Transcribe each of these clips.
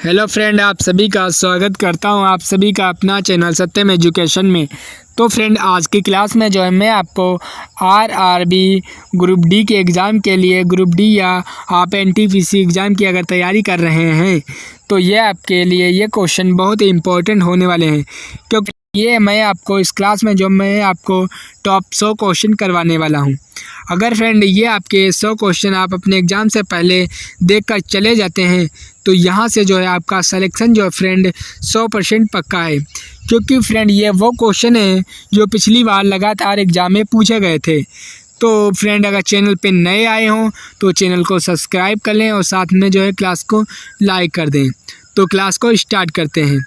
Hello friend, आप सभी का स्वागत करता हूं आप सभी का अपना चैनल सत्यम एजुकेशन में। तो फ्रेंड, आज की क्लास में जो है मैं आपको आरआरबी ग्रुप डी के एग्ज़ाम के लिए ग्रुप डी या आप एनटीपीसी एग्ज़ाम की अगर तैयारी कर रहे हैं तो ये आपके लिए ये क्वेश्चन बहुत ही इम्पोर्टेंट होने वाले हैं, क्योंकि ये मैं आपको इस क्लास में जो मैं आपको टॉप 100 क्वेश्चन करवाने वाला हूँ। अगर फ्रेंड ये आपके 100 क्वेश्चन आप अपने एग्ज़ाम से पहले देख कर चले जाते हैं तो यहाँ से जो है आपका सिलेक्शन जो है फ्रेंड 100% पक्का है, क्योंकि फ्रेंड ये वो क्वेश्चन है जो पिछली बार लगातार एग्ज़ाम में पूछे गए थे। तो फ्रेंड, अगर चैनल पे नए आए हों तो चैनल को सब्सक्राइब कर लें और साथ में जो है क्लास को लाइक कर दें। तो क्लास को स्टार्ट करते हैं।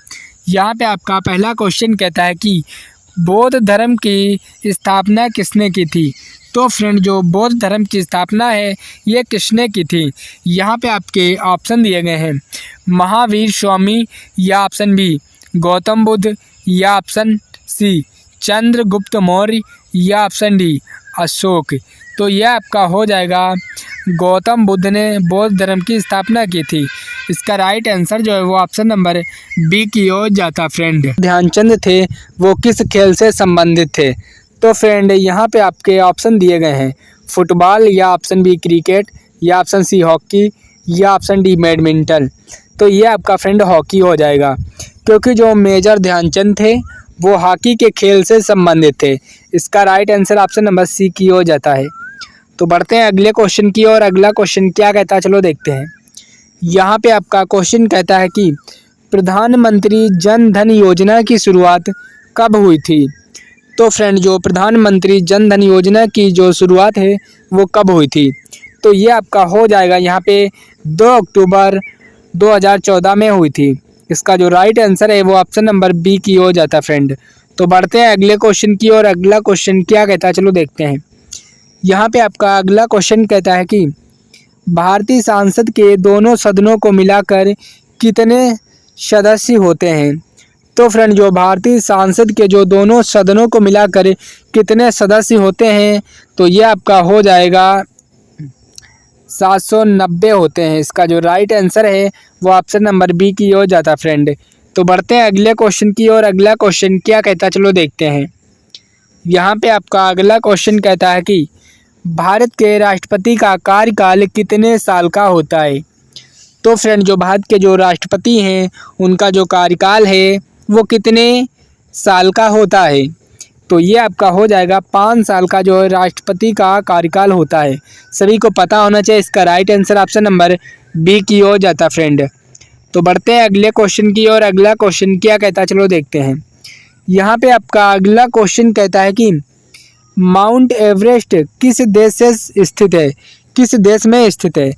यहाँ पे आपका पहला क्वेश्चन कहता है कि बौद्ध धर्म की स्थापना किसने की थी। तो फ्रेंड, जो बौद्ध धर्म की स्थापना है ये किसने की थी। यहाँ पे आपके ऑप्शन दिए गए हैं, महावीर स्वामी या ऑप्शन बी गौतम बुद्ध या ऑप्शन सी चंद्रगुप्त मौर्य या ऑप्शन डी अशोक। तो यह आपका हो जाएगा गौतम बुद्ध ने बौद्ध धर्म की स्थापना की थी। इसका राइट आंसर जो है वो ऑप्शन नंबर बी की ओर जाता। फ्रेंड, ध्यानचंद थे वो किस खेल से संबंधित थे। तो फ्रेंड, यहाँ पे आपके ऑप्शन दिए गए हैं, फुटबॉल या ऑप्शन बी क्रिकेट या ऑप्शन सी हॉकी या ऑप्शन डी बैडमिंटन। तो ये आपका फ्रेंड हॉकी हो जाएगा, क्योंकि जो मेजर ध्यानचंद थे वो हॉकी के खेल से संबंधित थे। इसका right answer option number c की हो जाता है। तो बढ़ते हैं अगले क्वेश्चन की ओर। अगला क्वेश्चन क्या कहता है, चलो देखते हैं। यहाँ पे आपका क्वेश्चन कहता है कि प्रधानमंत्री जन धन योजना की शुरुआत कब हुई थी। तो फ्रेंड, जो प्रधानमंत्री जन धन योजना की जो शुरुआत है वो कब हुई थी। तो ये आपका हो जाएगा यहाँ पे 2 अक्टूबर 2014 में हुई थी। इसका जो राइट आंसर है वो ऑप्शन नंबर बी की हो जाता है। फ्रेंड, तो बढ़ते हैं अगले क्वेश्चन की ओर। अगला क्वेश्चन क्या कहता है, चलो देखते हैं। यहाँ पे आपका अगला क्वेश्चन कहता है कि भारतीय संसद के दोनों सदनों को मिलाकर कितने सदस्य होते हैं। तो फ्रेंड, जो भारतीय संसद के जो दोनों सदनों को मिलाकर कितने सदस्य होते हैं, तो ये आपका हो जाएगा 790 होते हैं। इसका जो राइट आंसर है वो ऑप्शन नंबर बी की हो जाता। फ्रेंड, तो बढ़ते हैं अगले क्वेश्चन की ओर। अगला क्वेश्चन क्या कहता है, चलो देखते हैं। यहाँ पे आपका अगला क्वेश्चन कहता है कि भारत के राष्ट्रपति का कार्यकाल कितने साल का होता है। तो फ्रेंड, जो भारत के जो राष्ट्रपति हैं उनका जो कार्यकाल है वो कितने साल का होता है। तो ये आपका हो जाएगा 5 साल का जो राष्ट्रपति का कार्यकाल होता है। सभी को पता होना चाहिए। इसका right answer option number b की हो जाता। फ्रेंड, तो बढ़ते हैं अगले क्वेश्चन की ओर। अगला क्वेश्चन क्या कहता है, चलो देखते हैं। यहाँ पे आपका अगला क्वेश्चन कहता है कि माउंट एवरेस्ट किस देश से स्थित है, किस देश में स्थित है।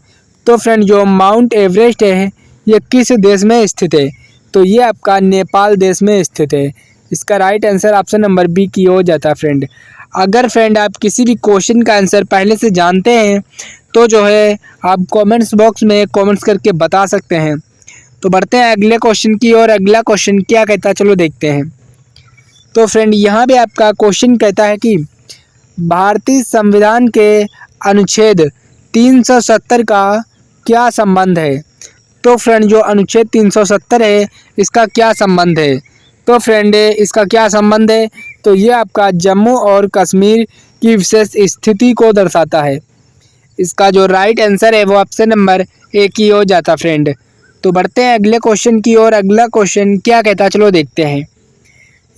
तो फ्रेंड, जो माउंट एवरेस्ट है ये किस देश में स्थित है। तो ये आपका नेपाल देश में स्थित है। इसका right answer option number b की हो जाता है। फ्रेंड, अगर फ्रेंड आप किसी भी क्वेश्चन का आंसर पहले से जानते हैं तो जो है आप कमेंट्स बॉक्स में कमेंट्स करके बता सकते हैं। तो बढ़ते हैं अगले क्वेश्चन की ओर। अगला क्वेश्चन क्या कहता है, चलो देखते हैं। तो फ्रेंड, यहाँ पे आपका क्वेश्चन कहता है कि भारतीय संविधान के अनुच्छेद 370 का क्या संबंध है। तो फ्रेंड, जो अनुच्छेद 370 है इसका क्या संबंध है। तो फ्रेंड, इसका क्या संबंध है, तो ये आपका जम्मू और कश्मीर की विशेष स्थिति को दर्शाता है। इसका जो राइट आंसर है वो ऑप्शन नंबर ए की हो जाता। फ्रेंड, तो बढ़ते हैं अगले क्वेश्चन की ओर। अगला क्वेश्चन क्या कहता है, चलो देखते हैं।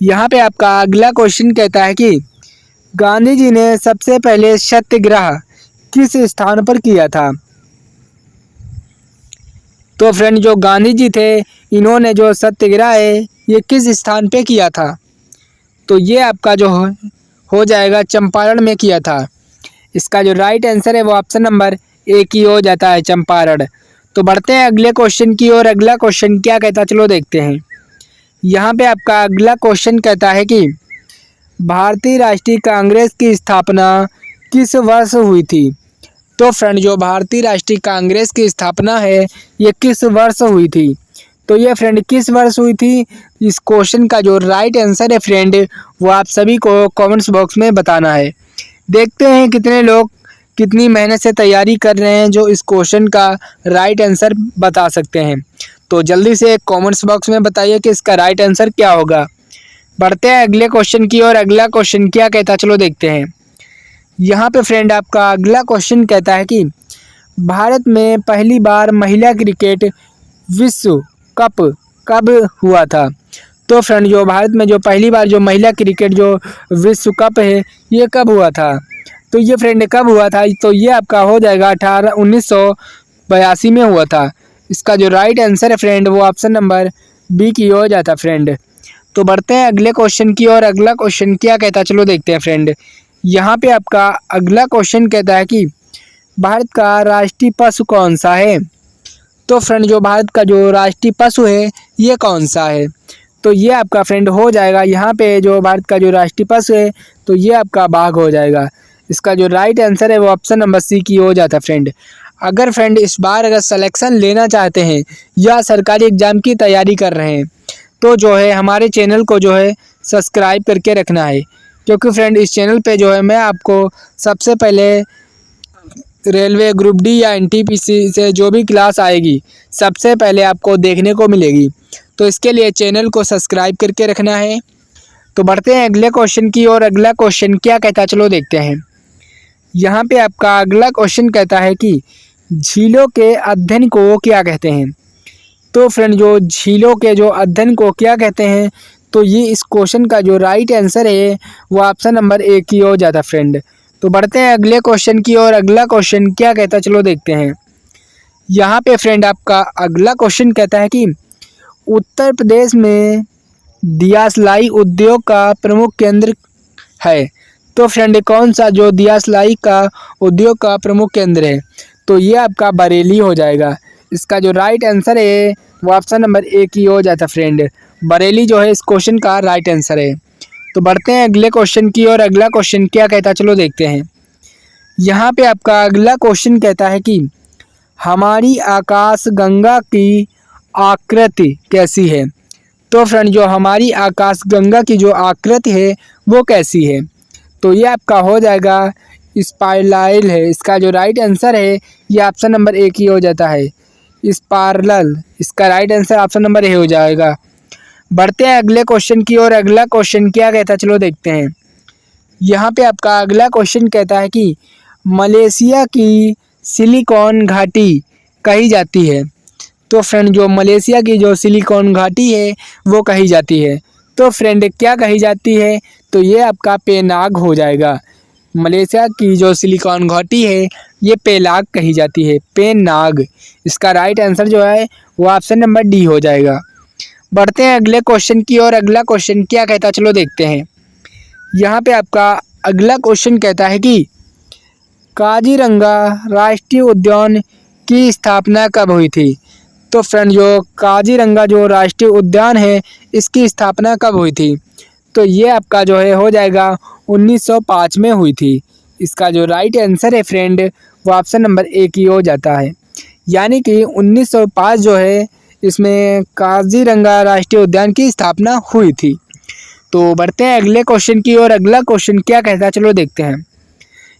यहाँ पे आपका अगला क्वेश्चन कहता है कि गांधी जी ने सबसे पहले सत्याग्रह किस स्थान पर किया था। तो फ्रेंड, जो गांधी जी थे इन्होंने जो सत्याग्रह है ये किस स्थान पे किया था। तो ये आपका जो हो जाएगा चंपारण में किया था। इसका जो राइट आंसर है वो ऑप्शन नंबर ए की हो जाता है, चंपारण। तो बढ़ते हैं अगले क्वेश्चन की ओर। अगला क्वेश्चन क्या कहता है, चलो देखते हैं। यहाँ पे आपका अगला क्वेश्चन कहता है कि भारतीय राष्ट्रीय कांग्रेस की स्थापना किस वर्ष हुई थी। तो फ्रेंड, जो भारतीय राष्ट्रीय कांग्रेस की स्थापना है ये किस वर्ष हुई थी। तो ये फ्रेंड किस वर्ष हुई थी, इस क्वेश्चन का जो राइट आंसर है फ्रेंड वो आप सभी को कमेंट्स बॉक्स में बताना है। देखते हैं कितने लोग कितनी मेहनत से तैयारी कर रहे हैं जो इस क्वेश्चन का राइट आंसर बता सकते हैं। तो जल्दी से कमेंट्स बॉक्स में बताइए कि इसका राइट आंसर क्या होगा। बढ़ते हैं अगले क्वेश्चन की ओर। अगला क्वेश्चन क्या कहता है, चलो देखते हैं। यहाँ पे फ्रेंड आपका अगला क्वेश्चन कहता है कि भारत में पहली बार महिला क्रिकेट विश्व कप कब हुआ था। तो फ्रेंड जो भारत में जो पहली बार जो महिला क्रिकेट जो विश्व कप है ये कब हुआ था। तो ये फ्रेंड कब हुआ था, तो ये आपका हो जाएगा 1982 में हुआ था। इसका जो राइट आंसर है फ्रेंड वो ऑप्शन नंबर बी की हो जाता फ्रेंड। तो बढ़ते हैं अगले क्वेश्चन की ओर। अगला क्वेश्चन क्या कहता है, चलो देखते हैं फ्रेंड। यहाँ पे आपका अगला क्वेश्चन कहता है कि भारत का राष्ट्रीय पशु कौन सा है। तो फ्रेंड जो भारत का जो राष्ट्रीय पशु है ये कौन सा है। तो ये आपका फ्रेंड हो जाएगा, यहाँ पे जो भारत का जो राष्ट्रीय पशु है तो ये आपका बाघ हो जाएगा। इसका जो राइट आंसर है वो ऑप्शन नंबर सी की हो जाता फ्रेंड। अगर फ्रेंड इस बार अगर सिलेक्शन लेना चाहते हैं या सरकारी एग्ज़ाम की तैयारी कर रहे हैं तो जो है हमारे चैनल को जो है सब्सक्राइब करके रखना है, क्योंकि फ्रेंड इस चैनल पे जो है मैं आपको सबसे पहले रेलवे ग्रुप डी या एनटीपीसी से जो भी क्लास आएगी सबसे पहले आपको देखने को मिलेगी। तो इसके लिए चैनल को सब्सक्राइब करके रखना है। तो बढ़ते हैं अगले क्वेश्चन की ओर। अगला क्वेश्चन क्या कहता है, चलो देखते हैं। यहाँ पे आपका अगला क्वेश्चन कहता है कि झीलों के अध्ययन को क्या कहते हैं। तो फ्रेंड जो झीलों के जो अध्ययन को क्या कहते हैं, तो ये इस क्वेश्चन का जो राइट आंसर है वो ऑप्शन नंबर ए की हो जाता फ्रेंड। तो बढ़ते हैं अगले क्वेश्चन की ओर। अगला क्वेश्चन क्या कहता है, चलो देखते हैं। यहाँ पे फ्रेंड आपका अगला क्वेश्चन कहता है कि उत्तर प्रदेश में दियासलाई उद्योग का प्रमुख केंद्र है। तो फ्रेंड कौन सा जो दियासलाई का उद्योग का प्रमुख केंद्र है, तो ये आपका बरेली हो जाएगा। इसका जो राइट आंसर है वो ऑप्शन नंबर ए की हो जाता फ्रेंड। बरेली जो है इस क्वेश्चन का राइट आंसर है। तो बढ़ते हैं अगले क्वेश्चन की ओर। अगला क्वेश्चन क्या कहता है, चलो देखते हैं। यहाँ पे आपका अगला क्वेश्चन कहता है कि हमारी आकाश गंगा की आकृति कैसी है। तो फ्रेंड जो हमारी आकाश गंगा की जो आकृति है वो कैसी है, तो ये आपका हो जाएगा स्पाइराल है। इसका जो राइट आंसर है ये ऑप्शन नंबर ए की हो जाता है, स्पाइरल। इसका right answer option number A हो जाएगा। बढ़ते हैं अगले क्वेश्चन की ओर। अगला क्वेश्चन क्या कहता है, चलो देखते हैं। यहाँ पे आपका अगला क्वेश्चन कहता है कि मलेशिया की सिलिकॉन घाटी कही जाती है। तो फ्रेंड जो मलेशिया की जो सिलिकॉन घाटी है वो कही जाती है। तो फ्रेंड क्या कही जाती है, तो ये आपका पेनांग हो जाएगा। मलेशिया की जो सिलिकॉन घाटी है ये पेनांग कही जाती है, पेनांग। इसका राइट आंसर जो है वो ऑप्शन नंबर डी हो जाएगा। बढ़ते हैं अगले क्वेश्चन की ओर। अगला क्वेश्चन क्या कहता है, चलो देखते हैं। यहाँ पे आपका अगला क्वेश्चन कहता है कि काजीरंगा राष्ट्रीय उद्यान की स्थापना कब हुई थी। तो फ्रेंड जो काजीरंगा जो राष्ट्रीय उद्यान है इसकी स्थापना कब हुई थी, तो ये आपका जो है हो जाएगा 1905 में हुई थी। इसका जो राइट आंसर है फ्रेंड वो ऑप्शन नंबर ए की हो जाता है, यानी कि 1905 जो है इसमें काजीरंगा राष्ट्रीय उद्यान की स्थापना हुई थी। तो बढ़ते हैं अगले क्वेश्चन की ओर। अगला क्वेश्चन क्या कहता है, चलो देखते हैं।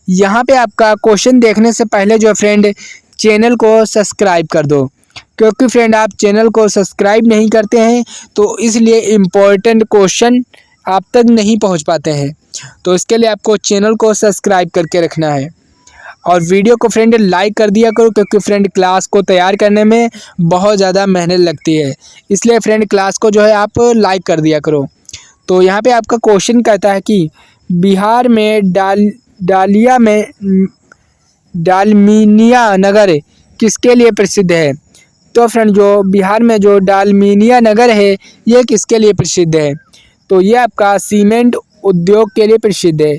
यहाँ पे आपका क्वेश्चन देखने से पहले जो फ्रेंड चैनल को सब्सक्राइब कर दो, क्योंकि फ्रेंड आप चैनल को सब्सक्राइब नहीं करते हैं तो इसलिए इम्पोर्टेंट क्वेश्चन आप तक नहीं पहुंच पाते हैं। तो इसके लिए आपको चैनल को सब्सक्राइब करके रखना है और वीडियो को फ्रेंड लाइक कर दिया करो, क्योंकि फ्रेंड क्लास को तैयार करने में बहुत ज़्यादा मेहनत लगती है, इसलिए फ्रेंड क्लास को जो है आप लाइक कर दिया करो। तो यहाँ पे आपका क्वेश्चन कहता है कि बिहार में डालमिया नगर किसके लिए प्रसिद्ध है। तो फ्रेंड जो बिहार में जो डालमिया नगर है ये किसके लिए प्रसिद्ध है, तो ये आपका सीमेंट उद्योग के लिए प्रसिद्ध है।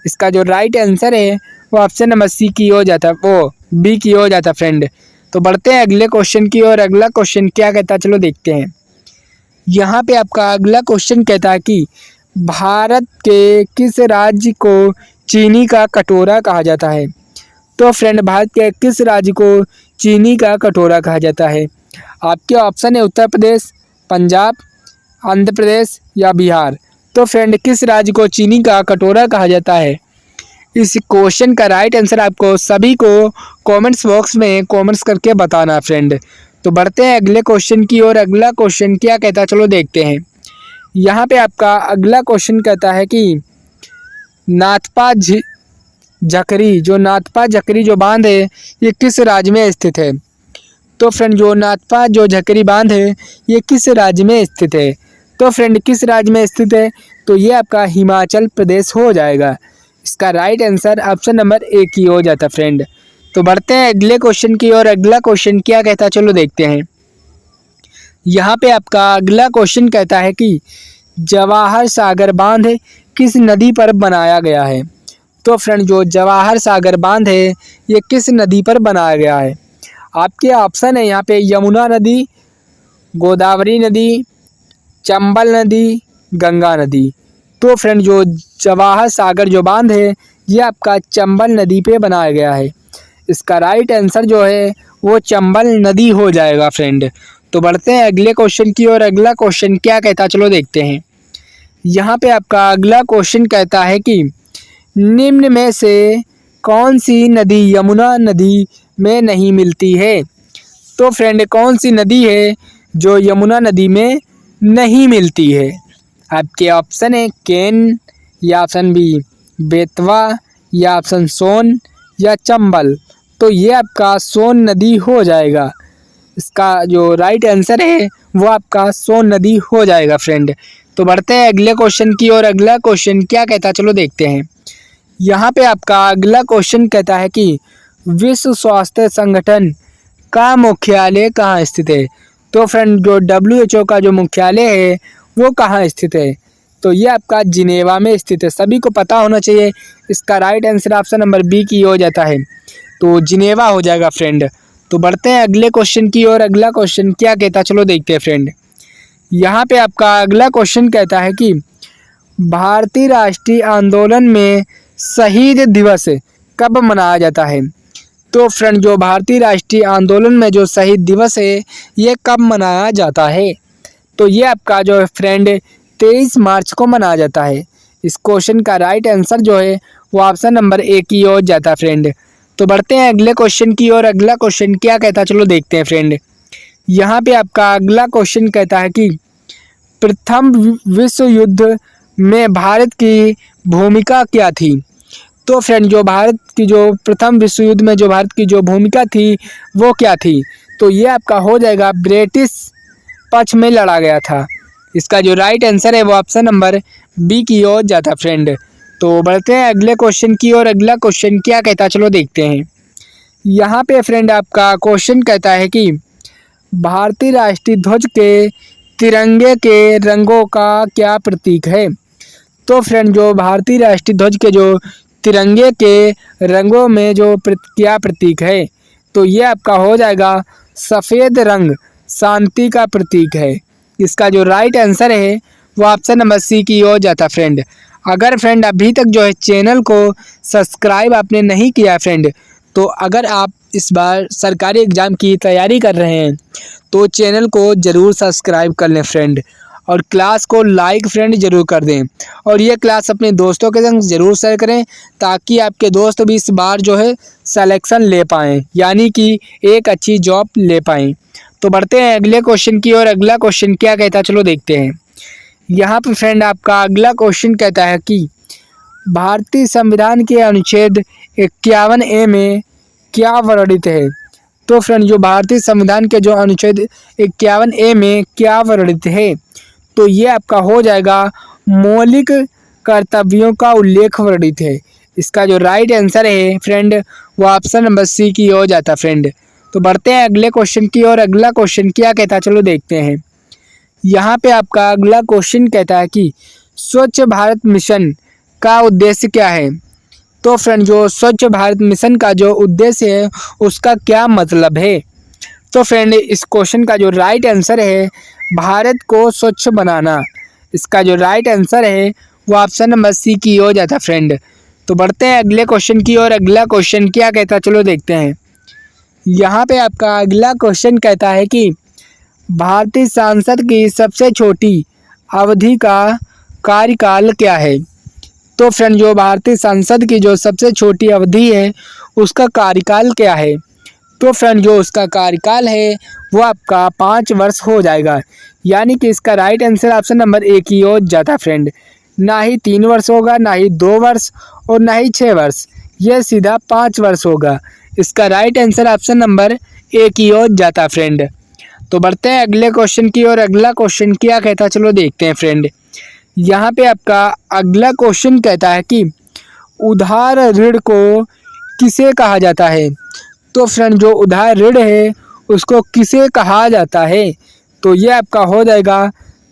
इसका जो राइट आंसर है वो ऑप्शन नंबर सी की हो जाता, वो बी की हो जाता फ्रेंड। तो बढ़ते हैं अगले क्वेश्चन की ओर। अगला क्वेश्चन क्या कहता है, चलो देखते हैं। यहाँ पे आपका अगला क्वेश्चन कहता है कि भारत के किस राज्य को चीनी का कटोरा कहा जाता है। तो फ्रेंड भारत के किस राज्य को चीनी का कटोरा कहा जाता है। आपके ऑप्शन है उत्तर प्रदेश, पंजाब, आंध्र प्रदेश या बिहार। तो फ्रेंड किस राज्य को चीनी का कटोरा कहा जाता है, इस क्वेश्चन का राइट आंसर आपको सभी को कमेंट्स बॉक्स में कमेंट्स करके बताना फ्रेंड। तो बढ़ते हैं अगले क्वेश्चन की ओर। अगला क्वेश्चन क्या कहता है, चलो देखते हैं। यहाँ पे आपका अगला क्वेश्चन कहता है कि नाथपा झकरी जो बांध है ये किस राज्य में स्थित है। तो फ्रेंड जो नाथपा जो झकरी बांध है ये किस राज्य में स्थित है। तो फ्रेंड किस राज्य में स्थित है, तो ये आपका हिमाचल प्रदेश हो जाएगा। इसका right answer option number A की हो जाता फ्रेंड। तो बढ़ते हैं अगले क्वेश्चन की ओर। अगला क्वेश्चन क्या कहता है, चलो देखते हैं। यहाँ पे आपका अगला क्वेश्चन कहता है कि जवाहर सागर बांध किस नदी पर बनाया गया है। तो फ्रेंड जो जवाहर सागर बांध है ये किस नदी पर बनाया गया है। आपके ऑप्शन है यहाँ पे यमुना नदी, गोदावरी नदी, चंबल नदी, गंगा नदी। तो फ्रेंड जो जवाहर सागर जो बांध है ये आपका चंबल नदी पे बनाया गया है। इसका राइट आंसर जो है वो चंबल नदी हो जाएगा फ्रेंड। तो बढ़ते हैं अगले क्वेश्चन की ओर। अगला क्वेश्चन क्या कहता है, चलो देखते हैं। यहाँ पे आपका अगला क्वेश्चन कहता है कि निम्न में से कौन सी नदी यमुना नदी में नहीं मिलती है। तो फ्रेंड कौन सी नदी है जो यमुना नदी में नहीं मिलती है। आपके ऑप्शन है केन, या ऑप्शन बी बेतवा, या ऑप्शन सोन, या चंबल। तो ये आपका सोन नदी हो जाएगा। इसका जो राइट आंसर है वो आपका सोन नदी हो जाएगा फ्रेंड। तो बढ़ते हैं अगले क्वेश्चन की ओर। अगला क्वेश्चन क्या कहता है, चलो देखते हैं। यहाँ पे आपका अगला क्वेश्चन कहता है कि विश्व स्वास्थ्य संगठन का मुख्यालय कहाँ स्थित है। तो फ्रेंड जो WHO का जो मुख्यालय है वो कहाँ स्थित है। तो ये आपका जिनेवा में स्थित है, सभी को पता होना चाहिए। इसका right answer option number b की हो जाता है, तो जिनेवा हो जाएगा फ्रेंड। तो बढ़ते हैं अगले क्वेश्चन की ओर। अगला क्वेश्चन क्या कहता है, चलो देखते हैं फ्रेंड। यहाँ पे आपका अगला क्वेश्चन कहता है कि भारतीय राष्ट्रीय आंदोलन में शहीद दिवस कब मनाया जाता है। तो फ्रेंड जो भारतीय राष्ट्रीय आंदोलन में जो शहीद दिवस है ये कब मनाया जाता है। तो ये आपका जो है फ्रेंड 23 मार्च को मनाया जाता है। इस क्वेश्चन का राइट आंसर जो है वो ऑप्शन नंबर ए की हो जाता है फ्रेंड। तो बढ़ते हैं अगले क्वेश्चन की ओर। अगला क्वेश्चन क्या कहता है, चलो देखते हैं फ्रेंड। यहाँ पे आपका अगला क्वेश्चन कहता है कि प्रथम विश्व युद्ध में भारत की भूमिका क्या थी। तो फ्रेंड जो भारत की जो प्रथम विश्व युद्ध में जो भारत की जो भूमिका थी वो क्या थी। तो ये आपका हो जाएगा ब्रिटिश पक्ष में लड़ा गया था। इसका जो राइट आंसर है वो ऑप्शन नंबर बी की हो जाता फ्रेंड। तो बढ़ते हैं अगले क्वेश्चन की ओर। अगला क्वेश्चन क्या कहता है, चलो देखते हैं। यहाँ पे फ्रेंड आपका क्वेश्चन कहता है कि भारतीय राष्ट्रीय ध्वज के तिरंगे के रंगों का क्या प्रतीक है। तो फ्रेंड जो भारतीय राष्ट्रीय ध्वज के जो तिरंगे के रंगों में जो क्या प्रतीक है, तो ये आपका हो जाएगा सफ़ेद रंग शांति का प्रतीक है। इसका जो राइट आंसर है वो ऑप्शन नंबर सी की हो जाता फ्रेंड। अगर फ्रेंड अभी तक जो है चैनल को सब्सक्राइब आपने नहीं किया फ्रेंड, तो अगर आप इस बार सरकारी एग्ज़ाम की तैयारी कर रहे हैं तो चैनल को ज़रूर सब्सक्राइब कर लें फ्रेंड, और क्लास को लाइक फ्रेंड ज़रूर कर दें, और ये क्लास अपने दोस्तों के संग ज़रूर शेयर करें ताकि आपके दोस्त भी इस बार जो है सिलेक्शन ले पाएँ, यानी कि एक अच्छी जॉब ले पाएँ। तो बढ़ते हैं अगले क्वेश्चन की ओर। अगला क्वेश्चन क्या कहता है, चलो देखते हैं। यहाँ पे फ्रेंड आपका अगला क्वेश्चन कहता है कि भारतीय संविधान के अनुच्छेद 51A में क्या वर्णित है। तो फ्रेंड जो भारतीय संविधान के जो अनुच्छेद 51A में क्या वर्णित है, तो ये आपका हो जाएगा मौलिक कर्तव्यों का उल्लेख वर्णित है। इसका जो राइट आंसर है फ्रेंड वो ऑप्शन नंबर सी की हो जाता फ्रेंड। तो बढ़ते हैं अगले क्वेश्चन की ओर। अगला क्वेश्चन क्या कहता है, चलो देखते हैं। यहाँ पे आपका अगला क्वेश्चन कहता है कि स्वच्छ भारत मिशन का उद्देश्य क्या है। तो फ्रेंड जो स्वच्छ भारत मिशन का जो उद्देश्य है उसका क्या मतलब है। तो फ्रेंड इस क्वेश्चन का जो राइट आंसर है भारत को स्वच्छ बनाना। इसका जो राइट आंसर है वो ऑप्शन नंबर सी की हो जाता फ्रेंड। तो बढ़ते हैं अगले क्वेश्चन की ओर। अगला क्वेश्चन क्या कहता है, चलो देखते हैं। यहाँ पे आपका अगला क्वेश्चन कहता है कि भारतीय संसद की सबसे छोटी अवधि का कार्यकाल क्या है। तो फ्रेंड जो भारतीय संसद की जो सबसे छोटी अवधि है उसका कार्यकाल क्या है। तो फ्रेंड जो उसका कार्यकाल है वो आपका 5 वर्ष हो जाएगा। यानी कि इसका right answer option number A की ओर जाता फ्रेंड। ना ही 3 वर्ष होगा, ना ही 2 वर्ष और ना ही 6 वर्ष, यह सीधा 5 वर्ष होगा। इसका right answer option number A की ओर जाता फ्रेंड। तो बढ़ते हैं अगले क्वेश्चन की ओर। अगला क्वेश्चन क्या कहता है, चलो देखते हैं फ्रेंड। यहाँ पे आपका अगला क्वेश्चन कहता है कि उधार ऋण को किसे कहा जाता है। तो फ्रेंड जो उधार ऋण है उसको किसे कहा जाता है, तो ये आपका हो जाएगा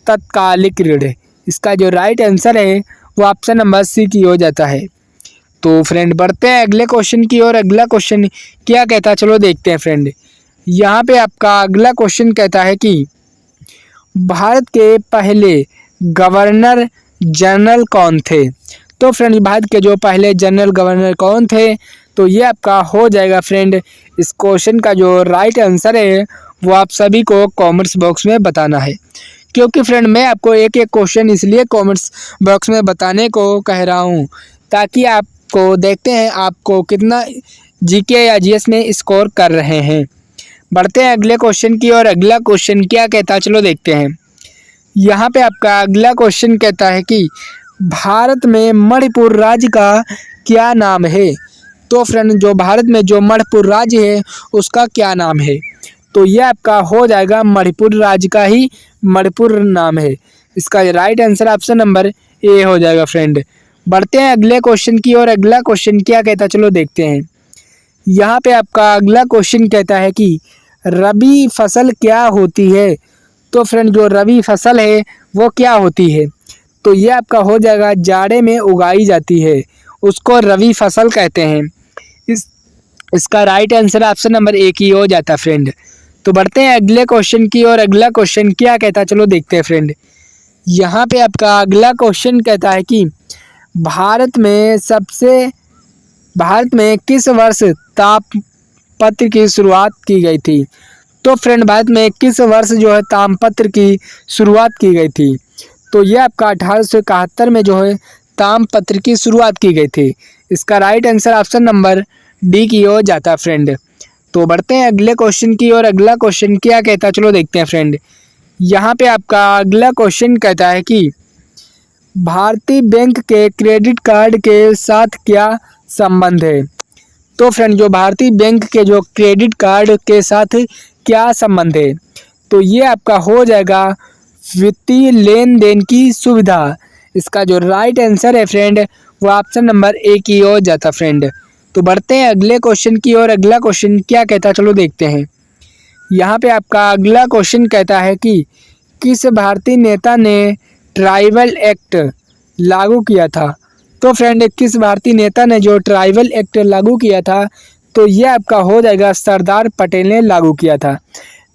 तत्कालिक ऋण। इसका जो राइट आंसर है वो ऑप्शन नंबर सी की हो जाता है। तो फ्रेंड बढ़ते हैं अगले क्वेश्चन की ओर। अगला क्वेश्चन क्या कहता है, चलो देखते हैं फ्रेंड। यहाँ पे आपका अगला क्वेश्चन कहता है कि भारत के पहले गवर्नर जनरल कौन थे। तो फ्रेंड भारत के जो पहले जनरल गवर्नर कौन थे, तो ये आपका हो जाएगा फ्रेंड। इस क्वेश्चन का जो राइट आंसर है वो आप सभी को कमेंट्स बॉक्स में बताना है, क्योंकि फ्रेंड मैं आपको एक एक क्वेश्चन इसलिए कमेंट्स बॉक्स में बताने को कह रहा हूँ ताकि आपको देखते हैं आपको कितना जीके या जीएस में स्कोर कर रहे हैं। बढ़ते हैं अगले क्वेश्चन की और अगला क्वेश्चन क्या कहता है, चलो देखते हैं। यहाँ पे आपका अगला क्वेश्चन कहता है कि भारत में मणिपुर राज्य का क्या नाम है। तो फ्रेंड जो भारत में जो मणिपुर राज्य है उसका क्या नाम है, तो ये आपका हो जाएगा मणिपुर राज्य का ही मणिपुर नाम है। इसका right answer option number A हो जाएगा फ्रेंड। बढ़ते हैं अगले क्वेश्चन की और अगला क्वेश्चन क्या कहता है, चलो देखते हैं। यहाँ पे आपका अगला क्वेश्चन कहता है कि रबी फसल क्या होती है। तो फ्रेंड जो रबी फसल है वो क्या होती है, तो ये आपका हो जाएगा जाड़े में उगाई जाती है, उसको रबी फसल कहते हैं। इसका right answer option number A की हो जाता फ्रेंड। तो बढ़ते हैं अगले क्वेश्चन की और अगला क्वेश्चन क्या कहता है, चलो देखते हैं फ्रेंड। यहाँ पे आपका अगला क्वेश्चन कहता है कि भारत में किस वर्ष तामपत्र की शुरुआत की गई थी। तो फ्रेंड भारत में किस वर्ष जो है तामपत्र की शुरुआत की गई थी, तो ये आपका 1871 में जो है तामपत्र की शुरुआत की गई थी। इसका right answer option number D की ओर जाता फ्रेंड। तो बढ़ते हैं अगले क्वेश्चन की और अगला क्वेश्चन क्या कहता है, चलो देखते हैं फ्रेंड। यहाँ पे आपका अगला क्वेश्चन कहता है कि भारतीय बैंक के क्रेडिट कार्ड के साथ क्या संबंध है। तो फ्रेंड जो भारतीय बैंक के जो क्रेडिट कार्ड के साथ क्या संबंध है, तो ये आपका हो जाएगा वित्तीय लेन देन की सुविधा। इसका जो राइट आंसर है फ्रेंड वो ऑप्शन नंबर ए की ओर जाता फ्रेंड। तो बढ़ते हैं अगले क्वेश्चन की और अगला क्वेश्चन क्या कहता है, चलो देखते हैं। यहाँ पे आपका अगला क्वेश्चन कहता है कि किस भारतीय नेता ने ट्राइबल एक्ट लागू किया था। तो फ्रेंड किस भारतीय नेता ने जो ट्राइबल एक्ट लागू किया था, तो ये आपका हो जाएगा सरदार पटेल ने लागू किया था।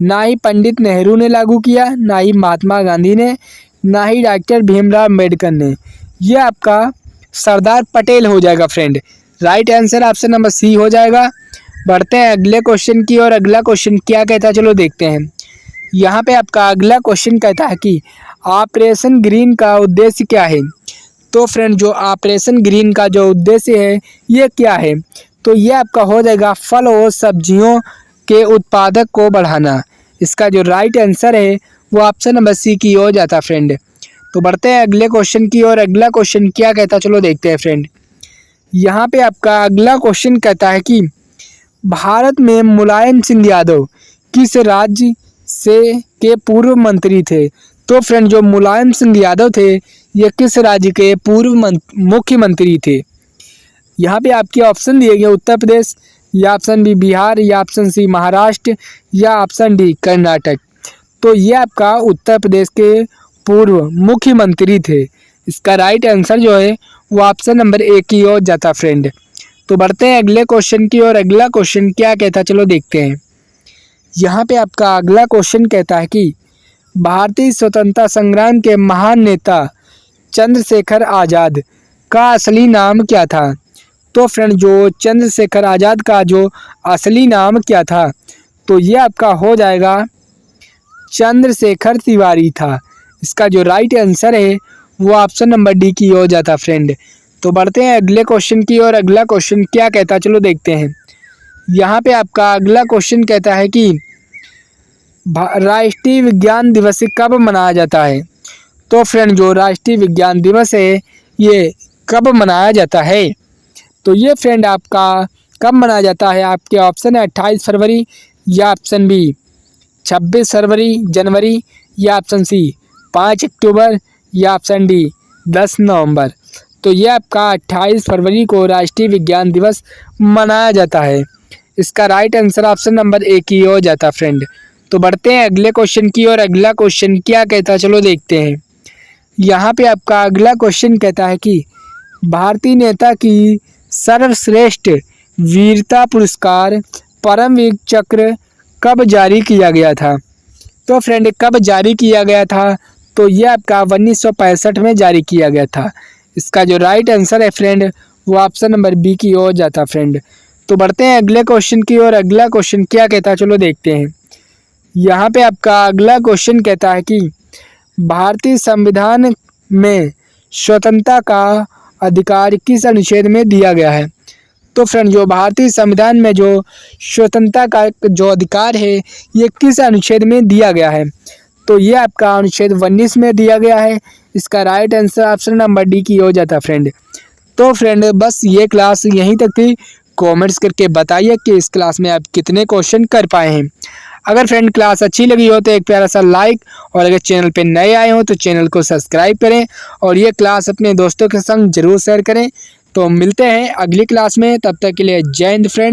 ना ही पंडित नेहरू ने लागू किया, ना ही महात्मा गांधी ने, ना ही डॉक्टर भीमराव अम्बेडकर ने, ये आपका सरदार पटेल हो जाएगा friend. Right answer option number c हो जाएगा। बढ़ते हैं अगले क्वेश्चन की और अगला क्वेश्चन क्या कहता है, चलो देखते हैं। यहाँ पे आपका अगला क्वेश्चन कहता है कि ऑपरेशन ग्रीन का उद्देश्य क्या है। तो फ्रेंड जो ऑपरेशन ग्रीन का जो उद्देश्य है ये क्या है, तो ये आपका हो जाएगा फल और सब्जियों के उत्पादक को बढ़ाना। इसका जो राइट आंसर है वो ऑप्शन नंबर सी की हो जाता फ्रेंड। तो बढ़ते हैं अगले क्वेश्चन की और अगला क्वेश्चन क्या कहता है, चलो देखते हैं फ्रेंड। यहाँ पे आपका अगला क्वेश्चन कहता है कि भारत में मुलायम सिंह यादव किस राज्य से के पूर्व मंत्री थे। तो फ्रेंड जो मुलायम सिंह यादव थे ये किस राज्य के पूर्व मुख्यमंत्री थे। यहाँ पे आपके ऑप्शन दिए गए उत्तर प्रदेश, या ऑप्शन बी बिहार, या ऑप्शन सी महाराष्ट्र, या ऑप्शन डी कर्नाटक। तो ये आपका उत्तर प्रदेश के पूर्व मुख्यमंत्री थे। इसका राइट आंसर जो है वो ऑप्शन नंबर ए की ओर जाता फ्रेंड। तो बढ़ते हैं अगले क्वेश्चन की और अगला क्वेश्चन क्या कहता है, चलो देखते हैं। यहाँ पे आपका अगला क्वेश्चन कहता है कि भारतीय स्वतंत्रता संग्राम के महान नेता चंद्रशेखर आज़ाद का असली नाम क्या था। तो फ्रेंड जो चंद्रशेखर आज़ाद का जो असली नाम क्या था, तो ये आपका हो जाएगा चंद्रशेखर तिवारी था। इसका जो राइट आंसर है वो ऑप्शन नंबर डी की हो जाता फ्रेंड। तो बढ़ते हैं अगले क्वेश्चन की और अगला क्वेश्चन क्या कहता है, चलो देखते हैं। यहाँ पे आपका अगला क्वेश्चन कहता है कि राष्ट्रीय विज्ञान दिवस कब मनाया जाता है? तो फ्रेंड जो राष्ट्रीय विज्ञान दिवस है ये कब मनाया जाता है? तो ये फ्रेंड आपका कब मनाया जाता है? आपके ऑप्शन है 28 फरवरी या ऑप्शन बी 26 फरवरी जनवरी या ऑप्शन सी 5 अक्टूबर या ऑप्शन डी 10 नवंबर। तो ये आपका 28 फरवरी को राष्ट्रीय विज्ञान दिवस मनाया जाता है। इसका right answer option number A की हो जाता फ्रेंड। तो बढ़ते हैं अगले क्वेश्चन की और अगला क्वेश्चन क्या कहता है चलो देखते हैं। यहाँ पे आपका अगला क्वेश्चन कहता है कि भारतीय नेता की सर्वश्रेष्ठ वीरता पुरस्कार परमवीर चक्र कब जारी किया गया था? तो फ्रेंड कब जारी किया गया था? तो ये आपका 1965 में जारी किया गया था। इसका जो राइट आंसर है फ्रेंड वो ऑप्शन नंबर बी की हो जाता फ्रेंड। तो बढ़ते हैं अगले क्वेश्चन की और अगला क्वेश्चन क्या कहता है चलो देखते हैं। यहाँ पे आपका अगला क्वेश्चन कहता है कि भारतीय संविधान में स्वतंत्रता का अधिकार किस अनुच्छेद में दिया गया है? तो फ्रेंड जो भारतीय संविधान में जो स्वतंत्रता का जो अधिकार है ये किस अनुच्छेद में दिया गया है? तो ये आपका अनुच्छेद 19 में दिया गया है। इसका right answer option number D की हो जाता फ्रेंड। तो फ्रेंड बस ये क्लास यहीं तक थी। कमेंट्स करके बताइए कि इस क्लास में आप कितने क्वेश्चन कर पाए हैं। अगर फ्रेंड क्लास अच्छी लगी हो तो एक प्यारा सा लाइक और अगर चैनल पे नए आए हो तो चैनल को सब्सक्राइब करें और ये क्लास अपने दोस्तों के संग जरूर शेयर करें। तो मिलते हैं अगली क्लास में, तब तक के लिए जय हिंद फ्रेंड।